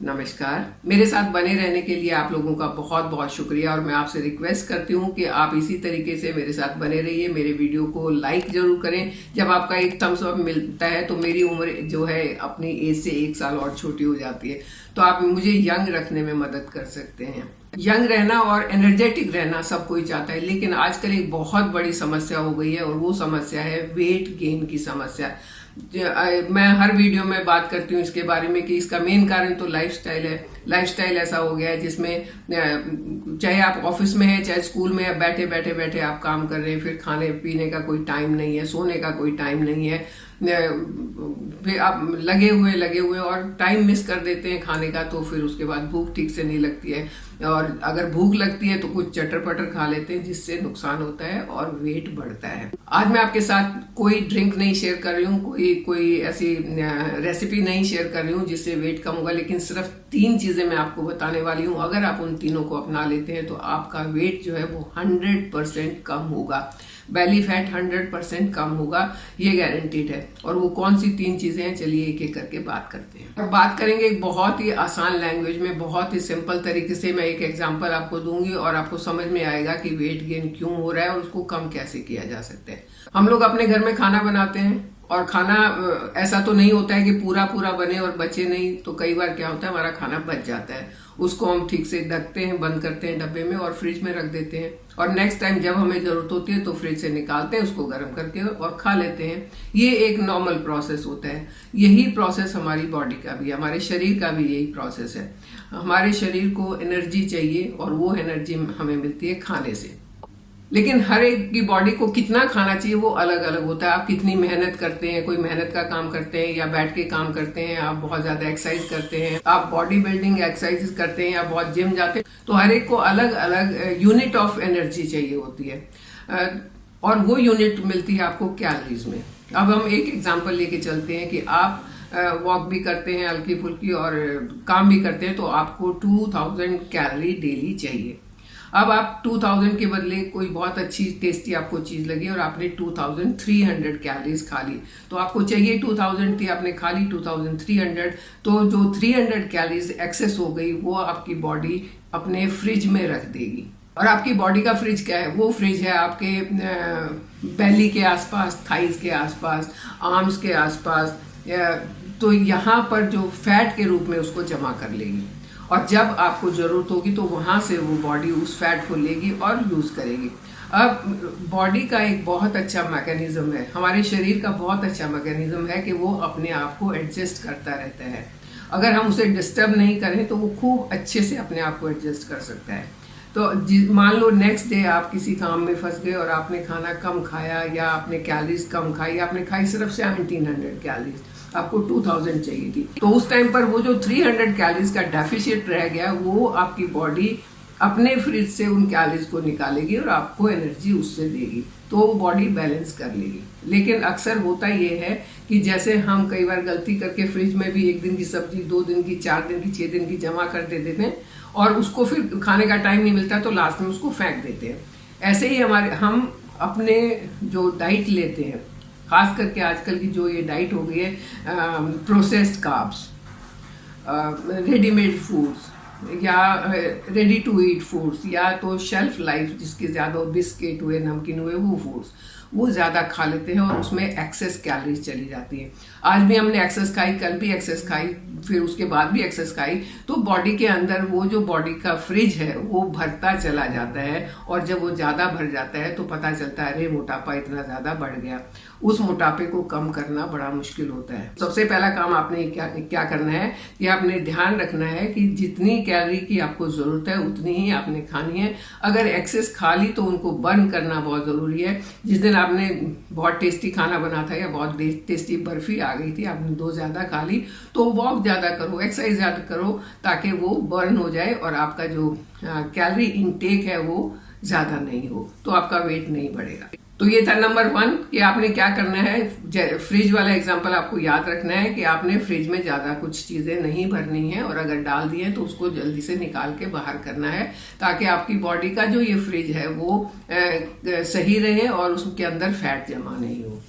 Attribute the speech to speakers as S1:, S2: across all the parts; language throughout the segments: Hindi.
S1: नमस्कार। मेरे साथ बने रहने के लिए आप लोगों का बहुत बहुत शुक्रिया और मैं आपसे रिक्वेस्ट करती हूँ कि आप इसी तरीके से मेरे साथ बने रहिए। मेरे वीडियो को लाइक जरूर करें। जब आपका एक थम्स अप मिलता है तो मेरी उम्र जो है अपनी एज से 1 साल और छोटी हो जाती है, तो आप मुझे यंग रखने में मदद कर सकते हैं। यंग रहना और एनर्जेटिक रहना सब कोई चाहता है, लेकिन आजकल एक बहुत बड़ी समस्या हो गई है और वो समस्या है वेट गेन की समस्या। मैं हर वीडियो में बात करती हूँ इसके बारे में कि इसका मेन कारण तो लाइफस्टाइल है। लाइफस्टाइल ऐसा हो गया है जिसमें चाहे आप ऑफिस में है चाहे स्कूल में है, बैठे बैठे बैठे आप काम कर रहे हैं, फिर खाने पीने का कोई टाइम नहीं है, सोने का कोई टाइम नहीं है, फिर आप लगे हुए और टाइम मिस कर देते हैं खाने का, तो फिर उसके बाद भूख ठीक से नहीं लगती है और अगर भूख लगती है तो कुछ चटर पटर खा लेते हैं जिससे नुकसान होता है और वेट बढ़ता है। आज मैं आपके साथ कोई ड्रिंक नहीं शेयर कर रही हूँ, कोई ऐसी रेसिपी नहीं शेयर कर रही हूँ जिससे वेट कम होगा, लेकिन सिर्फ 3 चीजें मैं आपको बताने वाली हूँ। अगर आप उन तीनों को अपना लेते हैं तो आपका वेट जो है वो 100% कम होगा। बेली फैट 100% कम होगा, ये गारंटीड है। और वो कौन सी 3 चीजें हैं, चलिए एक एक करके बात करते हैं और बात करेंगे एक बहुत ही आसान लैंग्वेज में, बहुत ही सिंपल तरीके से। मैं एक एग्जांपल आपको दूंगी और आपको समझ में आएगा कि वेट गेन क्यों हो रहा है और उसको कम कैसे किया जा सकता है। हम लोग अपने घर में खाना बनाते हैं और खाना ऐसा तो नहीं होता है कि पूरा पूरा बने और बचे नहीं, तो कई बार क्या होता है हमारा खाना बच जाता है, उसको हम ठीक से ढकते हैं, बंद करते हैं डब्बे में और फ्रिज में रख देते हैं और नेक्स्ट टाइम जब हमें जरूरत होती है तो फ्रिज से निकालते हैं, उसको गर्म करके और खा लेते हैं। ये एक नॉर्मल प्रोसेस होता है। यही प्रोसेस हमारी बॉडी का भी, हमारे शरीर का भी यही प्रोसेस है। हमारे शरीर को एनर्जी चाहिए और वो एनर्जी हमें मिलती है खाने से। लेकिन हर एक की बॉडी को कितना खाना चाहिए वो अलग अलग होता है। आप कितनी मेहनत करते हैं, कोई मेहनत का काम करते हैं या बैठ के काम करते हैं, आप बहुत ज्यादा एक्सरसाइज करते हैं, आप बॉडी बिल्डिंग एक्सरसाइज करते हैं या बहुत जिम जाते हैं, तो हर एक को अलग अलग यूनिट ऑफ एनर्जी चाहिए होती है और वो यूनिट मिलती है आपको कैलोरीज में। अब हम एक एग्जाम्पल लेके चलते हैं कि आप वॉक भी करते हैं हल्की फुल्की और काम भी करते हैं, तो आपको 2000 कैलोरी डेली चाहिए। अब आप 2000 के बदले कोई बहुत अच्छी टेस्टी आपको चीज लगी और आपने 2300 कैलोरीज खा ली, तो आपको चाहिए 2000 थी, आपने खा ली 2300, तो जो 300 कैलोरीज एक्सेस हो गई वो आपकी बॉडी अपने फ्रिज में रख देगी। और आपकी बॉडी का फ्रिज क्या है? वो फ्रिज है आपके बेली के आसपास, थाइज के आसपास, आर्म्स के आसपास, तो यहाँ पर जो फैट के रूप में उसको जमा कर लेगी और जब आपको जरूरत होगी तो वहां से वो बॉडी उस फैट को लेगी और यूज करेगी। अब बॉडी का एक बहुत अच्छा मैकेनिज्म है, हमारे शरीर का बहुत अच्छा मैकेनिज्म है कि वो अपने आप को एडजस्ट करता रहता है। अगर हम उसे डिस्टर्ब नहीं करें तो वो खूब अच्छे से अपने आप को एडजस्ट कर सकता है। तो मान लो नेक्स्ट डे आप किसी काम में फंस गए और आपने खाना कम खाया या आपने कैलोरीज कम खाई, आपने खाई सिर्फ 1700 कैलोरीज, आपको 2000 चाहिए थी, तो उस टाइम पर वो जो 300 कैलोरीज का डेफिशिएट रह गया वो आपकी बॉडी अपने फ्रिज से उन कैलोरीज को निकालेगी और आपको एनर्जी उससे देगी, तो वो बॉडी बैलेंस कर लेगी। लेकिन अक्सर होता ये है कि जैसे हम कई बार गलती करके फ्रिज में भी 1 दिन की सब्जी 2 दिन की 4 दिन की 6 दिन की जमा कर देते हैं और उसको फिर खाने का टाइम नहीं मिलता तो लास्ट में उसको फेंक देते हैं। ऐसे ही हम अपने जो डाइट लेते हैं, खास करके आजकल की जो ये डाइट हो गई है, प्रोसेस्ड कार्ब्स, रेडीमेड फूड्स या रेडी टू ईट फूड्स, या तो शेल्फ लाइफ जिसके ज़्यादा बिस्किट हुए, नमकीन हुए, वो फूड्स वो ज़्यादा खा लेते हैं और उसमें एक्सेस कैलोरीज चली जाती है। आज भी हमने एक्सेस खाई, कल भी एक्सेस खाई, फिर उसके बाद भी एक्सेस खाई, तो बॉडी के अंदर वो जो बॉडी का फ्रिज है वो भरता चला जाता है और जब वो ज़्यादा भर जाता है तो पता चलता है अरे मोटापा इतना ज़्यादा बढ़ गया। उस मोटापे को कम करना बड़ा मुश्किल होता है। सबसे पहला काम आपने क्या करना है कि आपने ध्यान रखना है कि जितनी कैलोरी की आपको ज़रूरत है उतनी ही आपने खानी है। अगर एक्सेस खा ली तो उनको बर्न करना बहुत ज़रूरी है। जिस दिन आपने बहुत टेस्टी खाना बना था या बहुत टेस्टी बर्फी आ गई थी, आपने 2 ज़्यादा खा ली, तो वॉक ज़्यादा करो, एक्सरसाइज ज़्यादा करो ताकि वो बर्न हो जाए और आपका जो कैलोरी इनटेक है वो ज़्यादा नहीं हो, तो आपका वेट नहीं बढ़ेगा। तो ये था नंबर 1 कि आपने क्या करना है। फ्रिज वाला एग्जांपल आपको याद रखना है कि आपने फ्रिज में ज्यादा कुछ चीजें नहीं भरनी है और अगर डाल दी है तो उसको जल्दी से निकाल के बाहर करना है ताकि आपकी बॉडी का जो ये फ्रिज है वो सही रहे और उसके अंदर फैट जमा नहीं हो।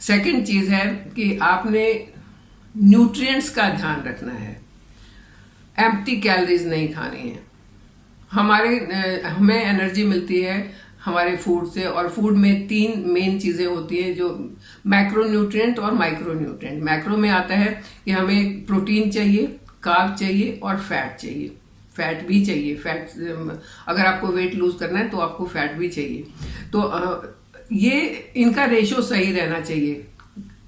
S1: सेकंड चीज है कि आपने न्यूट्रिएंट्स का ध्यान रखना है। एम्प्टी कैलोरीज नहीं खानी है। हमें एनर्जी मिलती है हमारे फूड से, और फूड में 3 मेन चीजें होती हैं, जो मैक्रोन्यूट्रिएंट और माइक्रोन्यूट्रिएंट। मैक्रो में आता है कि हमें प्रोटीन चाहिए, कार्ब चाहिए और फैट चाहिए। फैट भी चाहिए, फैट अगर आपको वेट लूज करना है तो आपको फैट भी चाहिए। तो ये इनका रेशो सही रहना चाहिए।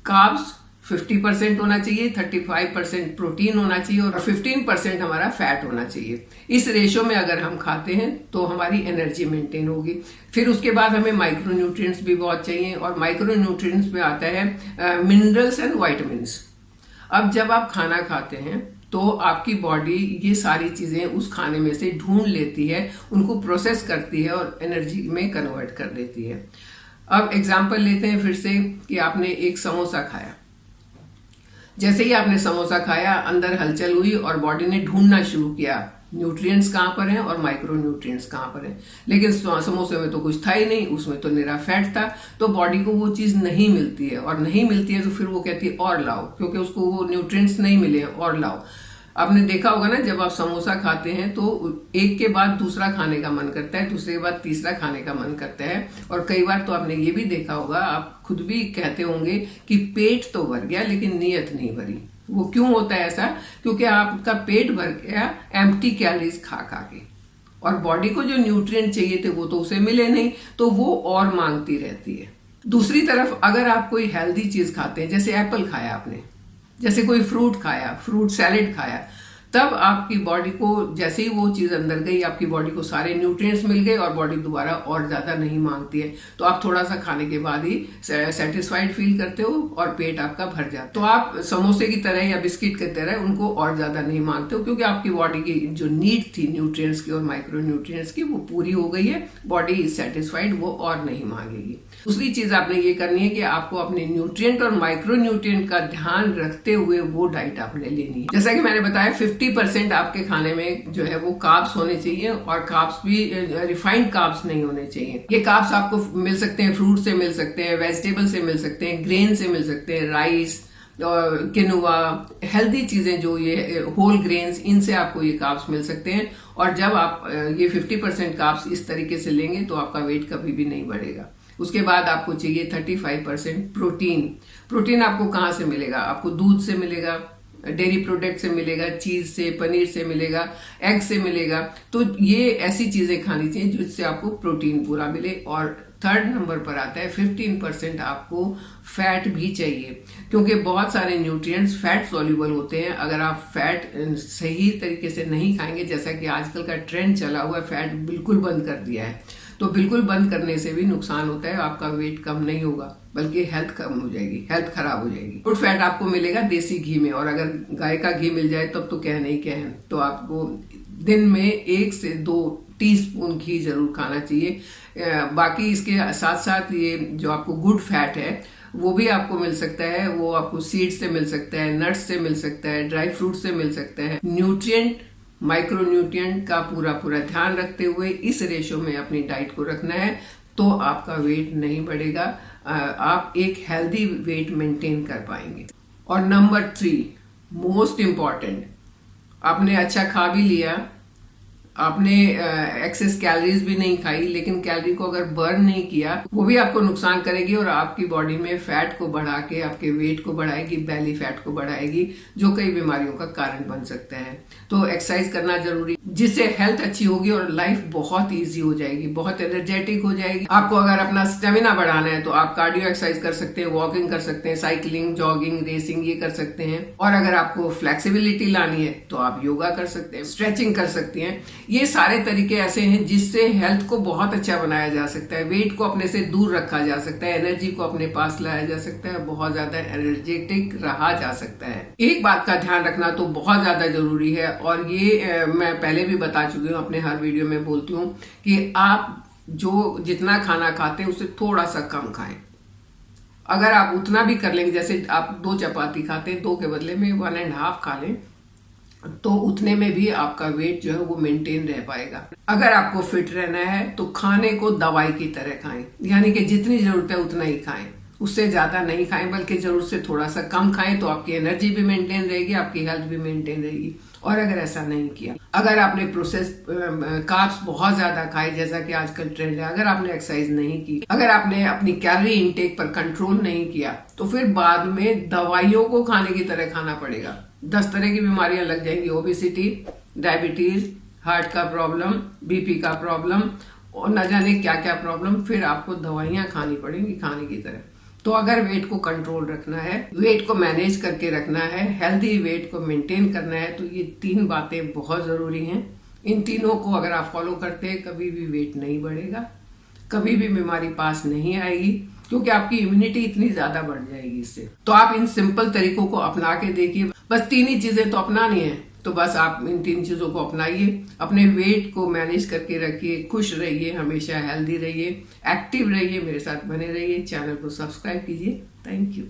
S1: कार्ब्स 50% होना चाहिए, 35% प्रोटीन होना चाहिए और 15% हमारा फैट होना चाहिए। इस रेशो में अगर हम खाते हैं तो हमारी एनर्जी मेंटेन होगी। फिर उसके बाद हमें माइक्रो न्यूट्रिएंट्स भी बहुत चाहिए, और माइक्रो न्यूट्रिएंट्स में आता है मिनरल्स एंड वाइटामिन्स। अब जब आप खाना खाते हैं तो आपकी बॉडी ये सारी चीजें उस खाने में से ढूंढ लेती है, उनको प्रोसेस करती है और एनर्जी में कन्वर्ट कर देती है। अब एग्जाम्पल लेते हैं फिर से कि आपने एक समोसा खाया। जैसे ही आपने समोसा खाया, अंदर हलचल हुई और बॉडी ने ढूंढना शुरू किया न्यूट्रिएंट्स कहाँ पर हैं और माइक्रो न्यूट्रिएंट्स कहाँ पर हैं। लेकिन समोसे में तो कुछ था ही नहीं, उसमें तो निरा फैट था। तो बॉडी को वो चीज नहीं मिलती है, और नहीं मिलती है तो फिर वो कहती है और लाओ, क्योंकि उसको वो न्यूट्रिएंट्स नहीं मिले हैं, और लाओ। आपने देखा होगा ना, जब आप समोसा खाते हैं तो एक के बाद दूसरा खाने का मन करता है, दूसरे के बाद तीसरा खाने का मन करता है। और कई बार तो आपने ये भी देखा होगा, आप खुद भी कहते होंगे कि पेट तो भर गया लेकिन नीयत नहीं भरी। वो क्यों होता है ऐसा? क्योंकि आपका पेट भर गया एम्प्टी कैलोरीज खा खा के, और बॉडी को जो न्यूट्रिएंट चाहिए थे वो तो उसे मिले नहीं, तो वो और मांगती रहती है। दूसरी तरफ अगर आप कोई हेल्दी चीज खाते हैं, जैसे एप्पल खाया आपने, जैसे कोई फ्रूट खाया, फ्रूट सैलेड खाया, तब आपकी बॉडी को जैसे ही वो चीज अंदर गई, आपकी बॉडी को सारे न्यूट्रिएंट्स मिल गए और बॉडी दोबारा और ज्यादा नहीं मांगती है। तो आप थोड़ा सा खाने के बाद ही सेटिस्फाइड फील करते हो और पेट आपका भर जाता है। तो आप समोसे की तरह या बिस्किट की तरह उनको और ज्यादा नहीं मांगते हो, क्योंकि आपकी बॉडी की जो नीड थी न्यूट्रिएंट्स की और माइक्रो न्यूट्रिएंट्स की, वो पूरी हो गई है। बॉडी इज सेटिस्फाइड, वो और नहीं मांगेगी। दूसरी चीज आपने ये करनी है कि आपको अपने न्यूट्रिएंट और माइक्रो न्यूट्रिएंट का ध्यान रखते हुए वो डाइट आपने लेनी है। जैसा कि मैंने बताया 50% आपके खाने में जो है वो कार्ब्स होने चाहिए, और कार्ब्स भी रिफाइंड कार्ब्स नहीं होने चाहिए। ये कार्ब्स आपको मिल सकते हैं, फ्रूट से मिल सकते हैं, वेजिटेबल से मिल सकते हैं, ग्रेन से मिल सकते हैं, राइस और किनुआ, हेल्दी चीजें जो ये होल ग्रेन्स, इनसे आपको ये कार्ब्स मिल सकते हैं। और जब आप ये 50% कार्ब्स इस तरीके से लेंगे तो आपका वेट कभी भी नहीं बढ़ेगा। उसके बाद आपको चाहिए 35% प्रोटीन। प्रोटीन आपको कहाँ से मिलेगा? आपको दूध से मिलेगा, डेयरी प्रोडक्ट से मिलेगा, चीज से, पनीर से मिलेगा, एग से मिलेगा। तो ये ऐसी चीजें खानी चाहिए जिससे आपको प्रोटीन पूरा मिले। और थर्ड नंबर पर आता है 15% आपको फैट भी चाहिए, क्योंकि बहुत सारे न्यूट्रिएंट्स फैट सॉल्युबल होते हैं। अगर आप फैट सही तरीके से नहीं खाएंगे, जैसा कि आजकल का ट्रेंड चला हुआ है, फैट बिल्कुल बंद कर दिया है, तो बिल्कुल बंद करने से भी नुकसान होता है। आपका वेट कम नहीं होगा, बल्कि हेल्थ कम हो जाएगी, हेल्थ खराब हो जाएगी। गुड फैट आपको मिलेगा देसी घी में, और अगर गाय का घी मिल जाए तब तो कहने ही क्या है। तो आपको दिन में 1 से 2 टीस्पून घी जरूर खाना चाहिए। बाकी इसके साथ साथ ये जो आपको गुड फैट है वो भी आपको मिल सकता है। वो आपको सीड से मिल सकता है, नट्स से मिल सकता है, ड्राई फ्रूट से मिल सकता है। न्यूट्रिएंट, माइक्रो न्यूट्रिएंट का पूरा ध्यान रखते हुए इस रेशो में अपनी डाइट को रखना है, तो आपका वेट नहीं बढ़ेगा, आप एक हेल्दी वेट मेंटेन कर पाएंगे। और नंबर 3 मोस्ट इम्पॉर्टेंट, आपने अच्छा खा भी लिया, आपने एक्सेस कैलोरीज भी नहीं खाई, लेकिन कैलोरी को अगर बर्न नहीं किया, वो भी आपको नुकसान करेगी और आपकी बॉडी में फैट को बढ़ा के आपके वेट को बढ़ाएगी, बेली फैट को बढ़ाएगी, जो कई बीमारियों का कारण बन सकता है। तो एक्सरसाइज करना जरूरी, जिससे हेल्थ अच्छी होगी और लाइफ बहुत ईजी हो जाएगी, बहुत एनर्जेटिक हो जाएगी। आपको अगर अपना स्टेमिना बढ़ाना है तो आप कार्डियो एक्सरसाइज कर सकते हैं, वॉकिंग कर सकते हैं, साइकिलिंग, जॉगिंग, रेसिंग ये कर सकते हैं। और अगर आपको फ्लेक्सिबिलिटी लानी है तो आप योगा कर सकते हैं, स्ट्रेचिंग कर सकते हैं। ये सारे तरीके ऐसे हैं जिससे हेल्थ को बहुत अच्छा बनाया जा सकता है, वेट को अपने से दूर रखा जा सकता है, एनर्जी को अपने पास लाया जा सकता है, बहुत ज्यादा एनर्जेटिक रहा जा सकता है। एक बात का ध्यान रखना तो बहुत ज्यादा जरूरी है, और ये मैं पहले भी बता चुकी हूँ, अपने हर वीडियो में बोलती हूँ कि आप जो जितना खाना खाते हैं उससे थोड़ा सा कम खाएं। अगर आप उतना भी कर लेंगे, जैसे आप 2 चपाती खाते हैं, 2 के बदले में 1.5 खा लें, तो उतने में भी आपका वेट जो है वो मेंटेन रह पाएगा। अगर आपको फिट रहना है तो खाने को दवाई की तरह खाएं, यानी कि जितनी जरूरत है उतना ही खाएं, उससे ज्यादा नहीं खाएं, बल्कि जरूरत से थोड़ा सा कम खाएं, तो आपकी एनर्जी भी मेंटेन रहेगी, आपकी हेल्थ भी मेंटेन रहेगी। और अगर ऐसा नहीं किया, अगर आपने प्रोसेस कार्ब्स बहुत ज्यादा खाए जैसा कि आजकल ट्रेंड है, अगर आपने एक्सरसाइज नहीं की, अगर आपने अपनी कैलोरी इनटेक पर कंट्रोल नहीं किया, तो फिर बाद में दवाइयों को खाने की तरह खाना पड़ेगा। 10 तरह की बीमारियां लग जाएंगी, ओबेसिटी, डायबिटीज, हार्ट का प्रॉब्लम, बीपी का प्रॉब्लम और न जाने क्या क्या प्रॉब्लम, फिर आपको दवाइयां खानी पड़ेंगी खाने की तरह। तो अगर वेट को कंट्रोल रखना है, वेट को मैनेज करके रखना है, हेल्दी वेट को मेंटेन करना है, तो ये 3 बातें बहुत जरूरी हैं। इन तीनों को अगर आप फॉलो करते हैं, कभी भी वेट नहीं बढ़ेगा, कभी भी बीमारी पास नहीं आएगी, क्योंकि आपकी इम्यूनिटी इतनी ज्यादा बढ़ जाएगी इससे। तो आप इन सिंपल तरीकों को अपना के देखिए। बस 3 ही चीजें तो अपनानी है, तो बस आप इन 3 चीजों को अपनाइए। अपने वेट को मैनेज करके रखिए, खुश रहिए, हमेशा हेल्दी रहिए, एक्टिव रहिए, मेरे साथ बने रहिए, चैनल को सब्सक्राइब कीजिए। Thank you.